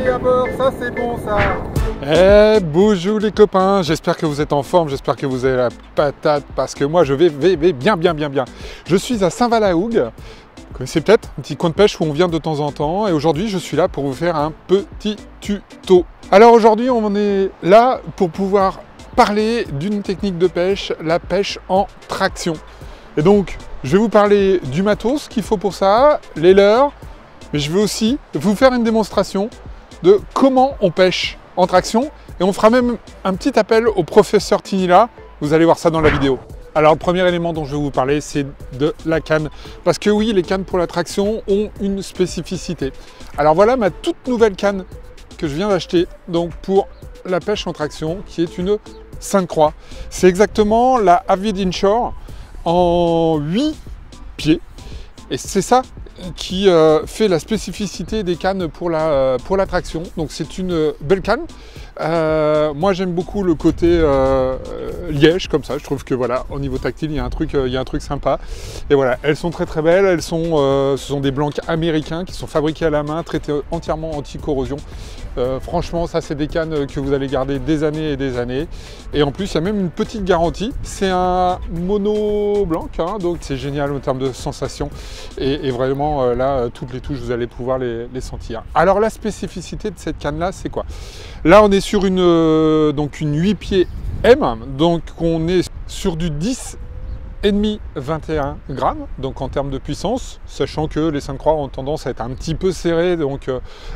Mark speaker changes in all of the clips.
Speaker 1: entrée à bord, ça c'est bon ça.
Speaker 2: Eh, bonjour les copains, j'espère que vous êtes en forme, j'espère que vous avez la patate, parce que moi je vais bien. Je suis à Saint-Val-la-Hougue, vous connaissez peut-être, un petit coin de pêche où on vient de temps en temps, et aujourd'hui je suis là pour vous faire un petit tuto. Alors aujourd'hui on est là pour pouvoir parler d'une technique de pêche, la pêche en traction. Et donc je vais vous parler du matos qu'il faut pour ça, les leurres, mais je vais aussi vous faire une démonstration de comment on pêche en traction, et on fera même un petit appel au professeur Tinila, vous allez voir ça dans la vidéo. Alors le premier élément dont je vais vous parler, c'est de la canne, parce que oui, les cannes pour la traction ont une spécificité. Alors voilà ma toute nouvelle canne que je viens d'acheter, donc pour la pêche en traction, qui est une Sainte-Croix. C'est exactement la Avid Inshore en 8 pieds, et c'est ça qui fait la spécificité des cannes pour la traction. Donc c'est une belle canne. Moi j'aime beaucoup le côté liège comme ça. Je trouve que voilà, au niveau tactile, il y a un truc sympa. Et voilà, elles sont très belles. Elles sont, ce sont des blancs américains qui sont fabriqués à la main, traités entièrement anti-corrosion. Franchement, ça c'est des cannes que vous allez garder des années et des années. Et en plus, il y a même une petite garantie. C'est un mono blanc, hein, donc c'est génial en termes de sensation. Et vraiment, là, toutes les touches, vous allez pouvoir les sentir. Alors la spécificité de cette canne-là, c'est quoi? Là, on est sur une 8 pieds M, donc on est sur du 10,5 21 grammes, donc en termes de puissance, sachant que les Sainte-Croix ont tendance à être un petit peu serrées, donc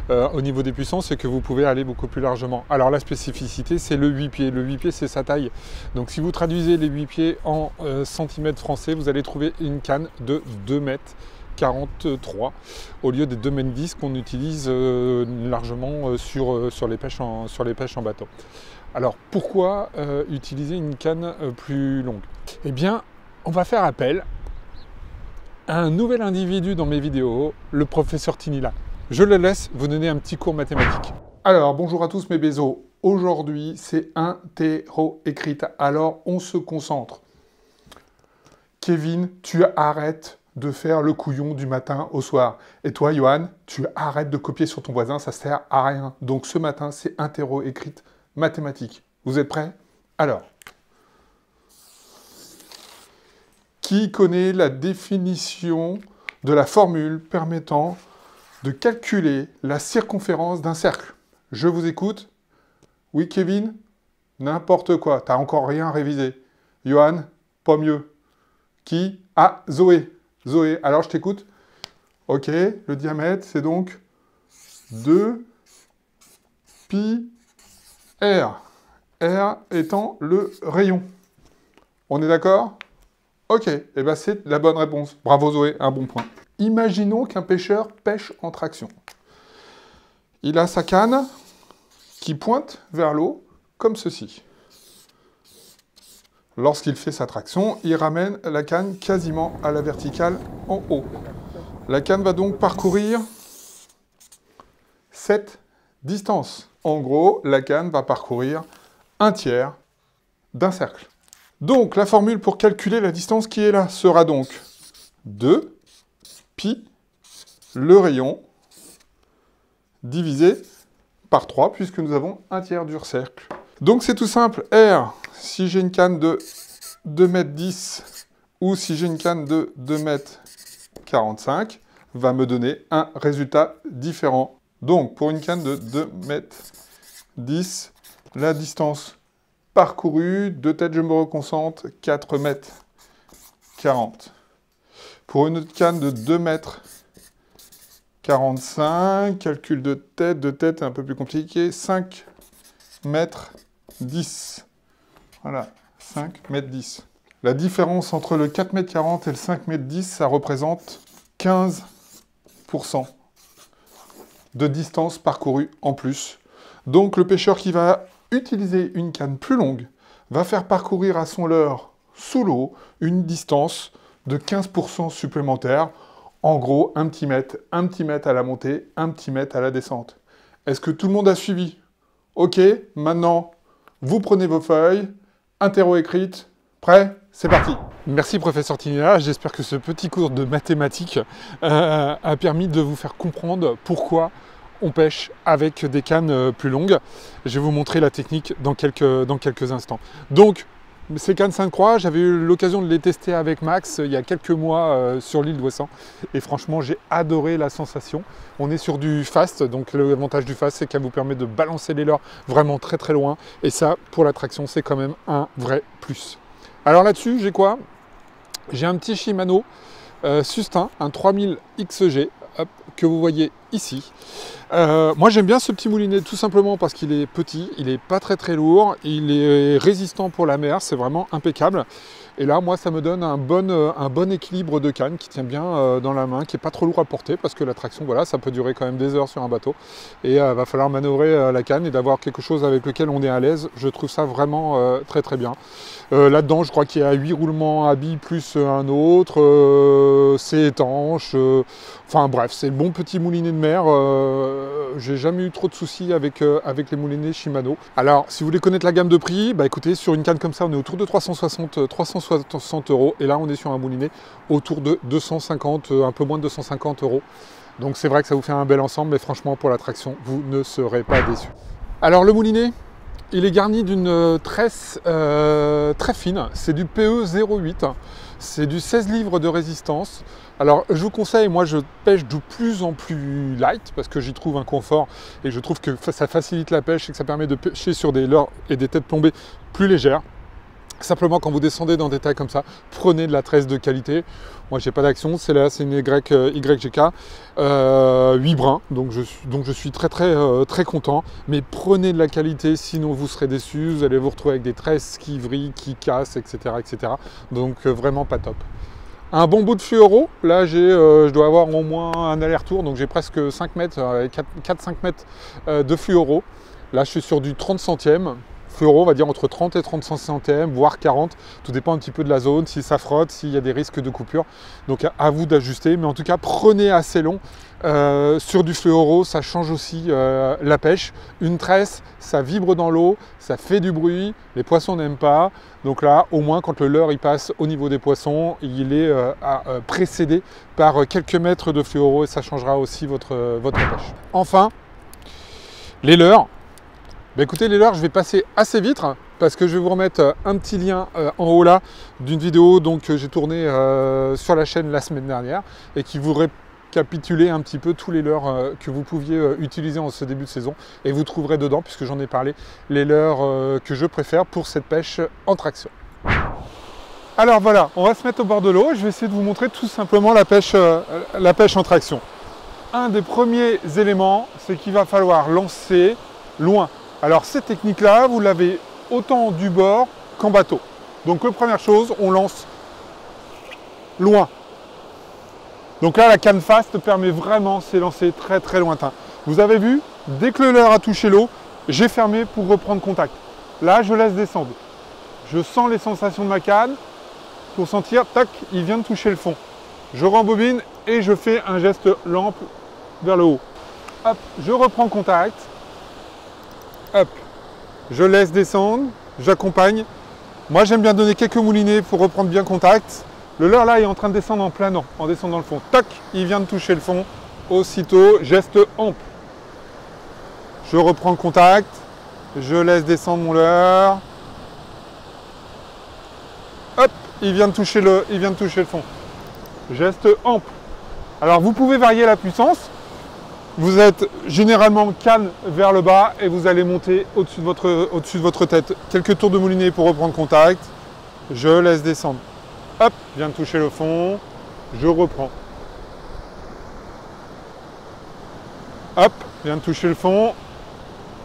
Speaker 2: au niveau des puissances, et que vous pouvez aller beaucoup plus largement. Alors la spécificité, c'est le 8 pieds. Le 8 pieds, c'est sa taille. Donc si vous traduisez les 8 pieds en centimètres français, vous allez trouver une canne de 2 mètres 43 au lieu des 2 mètres 10 qu'on utilise largement sur les pêches en bateau. Alors pourquoi utiliser une canne plus longue? Eh bien, on va faire appel à un nouvel individu dans mes vidéos, le professeur Tinila. Je le laisse vous donner un petit cours mathématique. Alors, bonjour à tous mes bézos. Aujourd'hui, c'est interro-écrite. Alors, on se concentre. Kevin, tu arrêtes de faire le couillon du matin au soir. Et toi, Johan, tu arrêtes de copier sur ton voisin, ça sert à rien. Donc, ce matin, c'est interro-écrite mathématique. Vous êtes prêts? Alors, qui connaît la définition de la formule permettant de calculer la circonférence d'un cercle? Je vous écoute. Oui, Kevin? N'importe quoi, t'as encore rien révisé. Johan? Pas mieux. Qui? Ah, Zoé. Zoé, alors je t'écoute. Ok, le diamètre, c'est donc 2 pi r. R étant le rayon. On est d'accord? Ok, et ben c'est la bonne réponse. Bravo Zoé, un bon point. Imaginons qu'un pêcheur pêche en traction. Il a sa canne qui pointe vers l'eau, comme ceci. Lorsqu'il fait sa traction, il ramène la canne quasiment à la verticale en haut. La canne va donc parcourir cette distance. En gros, la canne va parcourir un tiers d'un cercle. Donc, la formule pour calculer la distance qui est là sera donc 2 pi le rayon divisé par 3, puisque nous avons un tiers du cercle. Donc, c'est tout simple. R, si j'ai une canne de 2 mètres 10 ou si j'ai une canne de 2 mètres 45, va me donner un résultat différent. Donc, pour une canne de 2 mètres 10, la distance parcourue, de tête je me reconcentre, 4 mètres 40. Pour une autre canne de 2 mètres 45, calcul de tête un peu plus compliqué, 5 mètres 10. Voilà, 5 mètres 10. La différence entre le 4 mètres 40 et le 5 mètres 10, ça représente 15% de distance parcourue en plus. Donc le pêcheur qui va utiliser une canne plus longue va faire parcourir à son leurre sous l'eau une distance de 15% supplémentaire. En gros, un petit mètre à la montée, un petit mètre à la descente. Est-ce que tout le monde a suivi? Ok, maintenant, vous prenez vos feuilles, interro écrite, prêt? C'est parti. Merci professeur Tinila, j'espère que ce petit cours de mathématiques a permis de vous faire comprendre pourquoi on pêche avec des cannes plus longues. Je vais vous montrer la technique dans quelques instants. Donc, ces cannes Sainte-Croix, j'avais eu l'occasion de les tester avec Max il y a quelques mois sur l'île d'Ouessant. Et franchement, j'ai adoré la sensation. On est sur du fast, donc l'avantage du fast, c'est qu'elle vous permet de balancer les leurres vraiment très très loin. Et ça, pour l'attraction, c'est quand même un vrai plus. Alors là-dessus, j'ai quoi? J'ai un petit Shimano Sustain, un 3000 XG, hop, que vous voyez ici. Moi j'aime bien ce petit moulinet tout simplement parce qu'il est petit, il n'est pas très très lourd, il est résistant pour la mer, c'est vraiment impeccable. Et là moi ça me donne un bon équilibre de canne qui tient bien dans la main, qui n'est pas trop lourd à porter parce que l'attraction voilà ça peut durer quand même des heures sur un bateau. Et va falloir manœuvrer la canne et d'avoir quelque chose avec lequel on est à l'aise, je trouve ça vraiment très très bien. Là-dedans je crois qu'il y a 8 roulements à billes plus un autre, c'est étanche, enfin bref c'est le bon petit moulinet de mer. J'ai jamais eu trop de soucis avec les moulinets Shimano. Alors, si vous voulez connaître la gamme de prix, bah écoutez, sur une canne comme ça, on est autour de 360 €. Et là, on est sur un moulinet autour de 250, un peu moins de 250 €. Donc, c'est vrai que ça vous fait un bel ensemble, mais franchement, pour l'attraction, vous ne serez pas déçus. Alors, le moulinet, il est garni d'une tresse très fine. C'est du PE 08. C'est du 16 livres de résistance. Alors je vous conseille, moi je pêche de plus en plus light parce que j'y trouve un confort et je trouve que ça facilite la pêche et que ça permet de pêcher sur des leurres et des têtes plombées plus légères. Simplement quand vous descendez dans des tailles comme ça, prenez de la tresse de qualité. Moi j'ai pas d'action, c'est là, c'est une YGK 8 brins, donc je suis très content. Mais prenez de la qualité, sinon vous serez déçus, vous allez vous retrouver avec des tresses qui vrillent, qui cassent, etc. Donc vraiment pas top. Un bon bout de fluoro, là je dois avoir au moins un aller-retour, donc j'ai presque 5 mètres, 4-5 mètres de fluoro. Là je suis sur du 30 centièmes. Fluoro, on va dire entre 30 et 35 centièmes, voire 40. Tout dépend un petit peu de la zone, si ça frotte, s'il y a des risques de coupure. Donc à vous d'ajuster. Mais en tout cas, prenez assez long. Sur du fluoro, ça change aussi la pêche. Une tresse, ça vibre dans l'eau, ça fait du bruit. Les poissons n'aiment pas. Donc là, au moins, quand le leurre il passe au niveau des poissons, il est précédé par quelques mètres de fluoro et ça changera aussi votre pêche. Enfin, les leurres. Bah écoutez les leurres, je vais passer assez vite parce que je vais vous remettre un petit lien en haut là d'une vidéo que j'ai tournée sur la chaîne la semaine dernière et qui vous récapitulait un petit peu tous les leurres que vous pouviez utiliser en ce début de saison et vous trouverez dedans, puisque j'en ai parlé, les leurres que je préfère pour cette pêche en traction. Alors voilà, on va se mettre au bord de l'eau et je vais essayer de vous montrer tout simplement la pêche en traction. Un des premiers éléments, c'est qu'il va falloir lancer loin. Alors cette technique-là, vous l'avez autant du bord qu'en bateau. Donc la première chose, on lance loin. Donc là, la canne fast permet vraiment ces lancers très lointains. Vous avez vu, dès que le leurre a touché l'eau, j'ai fermé pour reprendre contact. Là, je laisse descendre. Je sens les sensations de ma canne pour sentir, tac, il vient de toucher le fond. Je rembobine et je fais un geste lampe vers le haut. Hop, je reprends contact. Hop, je laisse descendre, j'accompagne. Moi, j'aime bien donner quelques moulinets pour reprendre bien contact. Le leurre là est en train de descendre en planant, en descendant le fond. Tac, il vient de toucher le fond. Aussitôt, geste ample. Je reprends contact, je laisse descendre mon leurre. Hop, il vient de toucher le fond. Geste ample. Alors, vous pouvez varier la puissance. Vous êtes généralement canne vers le bas et vous allez monter au-dessus de votre tête. Quelques tours de moulinet pour reprendre contact. Je laisse descendre. Hop, vient de toucher le fond. Je reprends. Hop, vient de toucher le fond.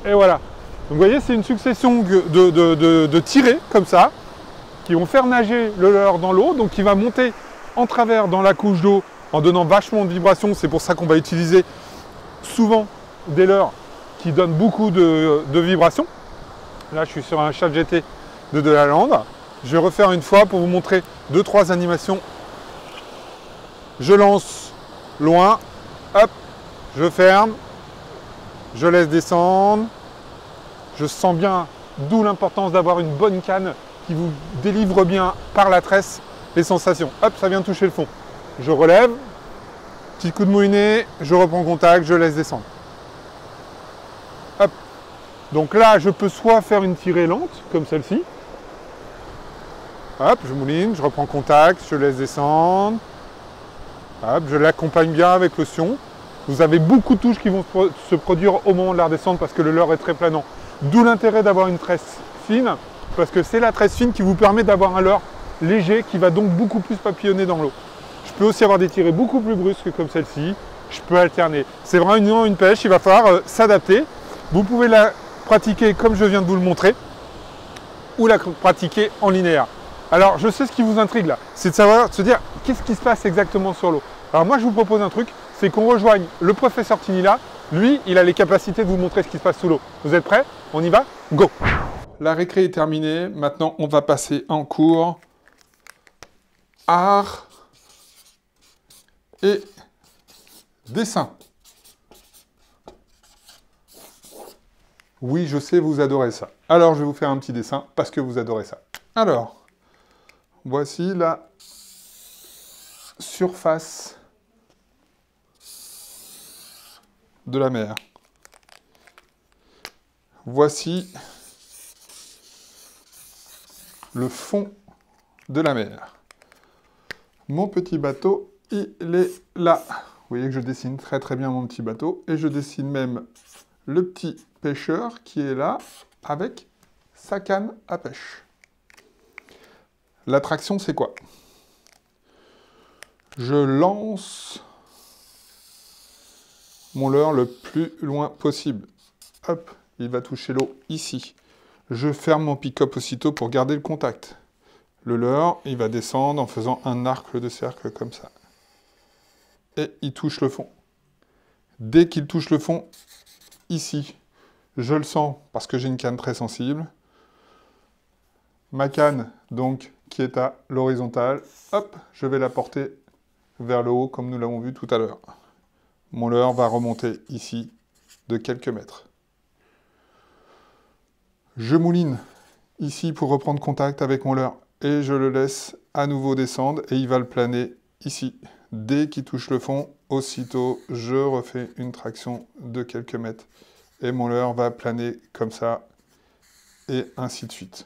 Speaker 2: Et voilà. Donc vous voyez, c'est une succession de tirés comme ça qui vont faire nager le leurre dans l'eau. Donc qui va monter en travers dans la couche d'eau en donnant vachement de vibrations. C'est pour ça qu'on va utiliser souvent des leurres qui donnent beaucoup de vibrations. Là, je suis sur un Chat GT de Delaland. Je vais refaire une fois pour vous montrer 2-3 animations. Je lance loin, hop, je ferme, je laisse descendre. Je sens bien, d'où l'importance d'avoir une bonne canne qui vous délivre bien par la tresse les sensations. Hop, ça vient toucher le fond. Je relève. Petit coup de moulinet, je reprends contact, je laisse descendre. Hop. Donc là, je peux soit faire une tirée lente, comme celle-ci. Hop, je mouline, je reprends contact, je laisse descendre. Hop, je l'accompagne bien avec le sion. Vous avez beaucoup de touches qui vont se produire au moment de la redescente parce que le leurre est très planant. D'où l'intérêt d'avoir une tresse fine, parce que c'est la tresse fine qui vous permet d'avoir un leurre léger qui va donc beaucoup plus papillonner dans l'eau. Je peux aussi avoir des tirées beaucoup plus brusques comme celle-ci. Je peux alterner. C'est vraiment une pêche, il va falloir s'adapter. Vous pouvez la pratiquer comme je viens de vous le montrer, ou la pratiquer en linéaire. Alors, je sais ce qui vous intrigue là, c'est de savoir, de se dire, qu'est-ce qui se passe exactement sur l'eau. Alors moi, je vous propose un truc, c'est qu'on rejoigne le professeur Tinila. Lui, il a les capacités de vous montrer ce qui se passe sous l'eau. Vous êtes prêts? On y va? Go! La récré est terminée. Maintenant, on va passer en cours art et dessin. Oui, je sais, vous adorez ça. Alors, je vais vous faire un petit dessin parce que vous adorez ça. Alors, voici la surface de la mer. Voici le fond de la mer. Mon petit bateau, il est là. Vous voyez que je dessine très très bien mon petit bateau. Et je dessine même le petit pêcheur qui est là avec sa canne à pêche. L'attraction, c'est quoi? Je lance mon leurre le plus loin possible. Hop, il va toucher l'eau ici. Je ferme mon pick-up aussitôt pour garder le contact. Le leurre, il va descendre en faisant un arc de cercle comme ça. Et il touche le fond. Dès qu'il touche le fond, ici, je le sens parce que j'ai une canne très sensible. Ma canne, donc, qui est à l'horizontale, hop, je vais la porter vers le haut comme nous l'avons vu tout à l'heure. Mon leurre va remonter ici de quelques mètres. Je mouline ici pour reprendre contact avec mon leurre et je le laisse à nouveau descendre et il va le planer ici. Dès qu'il touche le fond, aussitôt je refais une traction de quelques mètres et mon leurre va planer comme ça et ainsi de suite.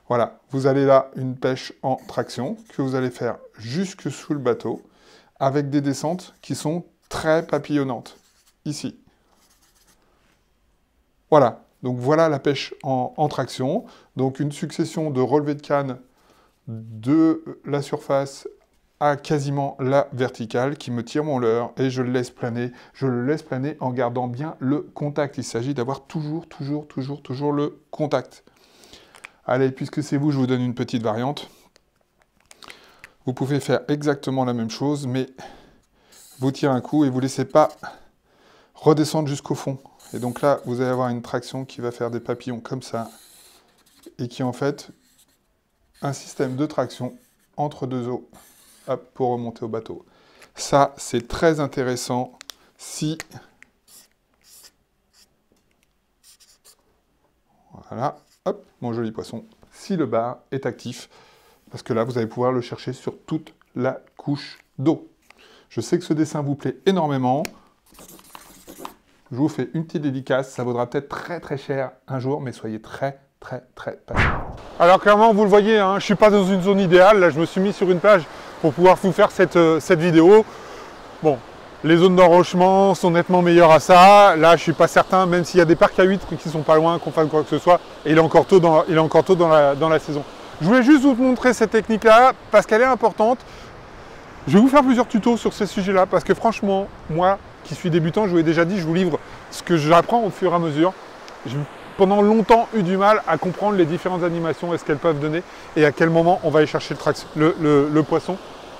Speaker 2: Voilà, vous avez là une pêche en traction que vous allez faire jusque sous le bateau avec des descentes qui sont très papillonnantes, ici. Voilà, donc voilà la pêche en traction. Donc une succession de relevés de canne de la surface à quasiment la verticale qui me tire mon leurre et je le laisse planer. Je le laisse planer en gardant bien le contact. Il s'agit d'avoir toujours le contact. Allez, puisque c'est vous, je vous donne une petite variante. Vous pouvez faire exactement la même chose, mais vous tirez un coup et vous ne laissez pas redescendre jusqu'au fond. Et donc là, vous allez avoir une traction qui va faire des papillons comme ça, et qui est en fait un système de traction entre deux eaux, hop, pour remonter au bateau. Ça, c'est très intéressant si... Voilà, hop, mon joli poisson, si le bar est actif. Parce que là, vous allez pouvoir le chercher sur toute la couche d'eau. Je sais que ce dessin vous plaît énormément. Je vous fais une petite dédicace. Ça vaudra peut-être très cher un jour, mais soyez très patient. Alors clairement, vous le voyez, hein, je ne suis pas dans une zone idéale. Là, je me suis mis sur une plage pour pouvoir vous faire cette vidéo. Bon, les zones d'enrochement sont nettement meilleures à ça. Là, je ne suis pas certain, même s'il y a des parcs à huîtres qui ne sont pas loin, qu'on fasse quoi que ce soit. Et il est encore tôt dans la saison. Je voulais juste vous montrer cette technique-là parce qu'elle est importante. Je vais vous faire plusieurs tutos sur ces sujets-là parce que franchement, moi qui suis débutant, je vous l'ai déjà dit, je vous livre ce que j'apprends au fur et à mesure. J'ai pendant longtemps eu du mal à comprendre les différentes animations et ce qu'elles peuvent donner et à quel moment on va aller chercher le poisson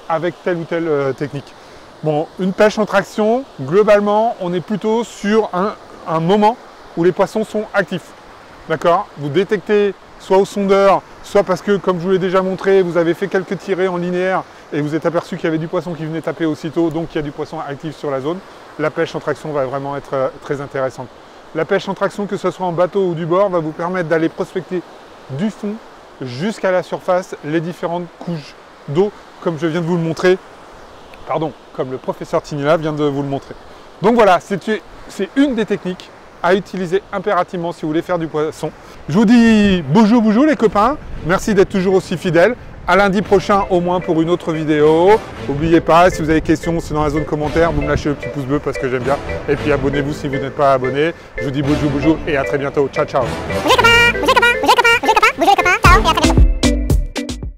Speaker 2: avec telle ou telle technique. Bon, une pêche en traction, globalement, on est plutôt sur un moment où les poissons sont actifs. D'accord? Vous détectez soit au sondeur, soit parce que, comme je vous l'ai déjà montré, vous avez fait quelques tirées en linéaire et vous êtes aperçu qu'il y avait du poisson qui venait taper aussitôt, donc il y a du poisson actif sur la zone. La pêche en traction va vraiment être très intéressante. La pêche en traction, que ce soit en bateau ou du bord, va vous permettre d'aller prospecter du fond jusqu'à la surface les différentes couches d'eau, comme je viens de vous le montrer, pardon, comme le professeur Tinila vient de vous le montrer. Donc voilà, c'est une des techniques à utiliser impérativement si vous voulez faire du poisson. Je vous dis bonjour les copains, merci d'être toujours aussi fidèles. À lundi prochain au moins pour une autre vidéo. N'oubliez pas, si vous avez des questions, c'est dans la zone commentaire, vous me lâchez le petit pouce bleu parce que j'aime bien. Et puis abonnez-vous si vous n'êtes pas abonné. Je vous dis bonjour et à très bientôt. Ciao, ciao.
Speaker 1: Bonjour les copains, ciao et à très bientôt.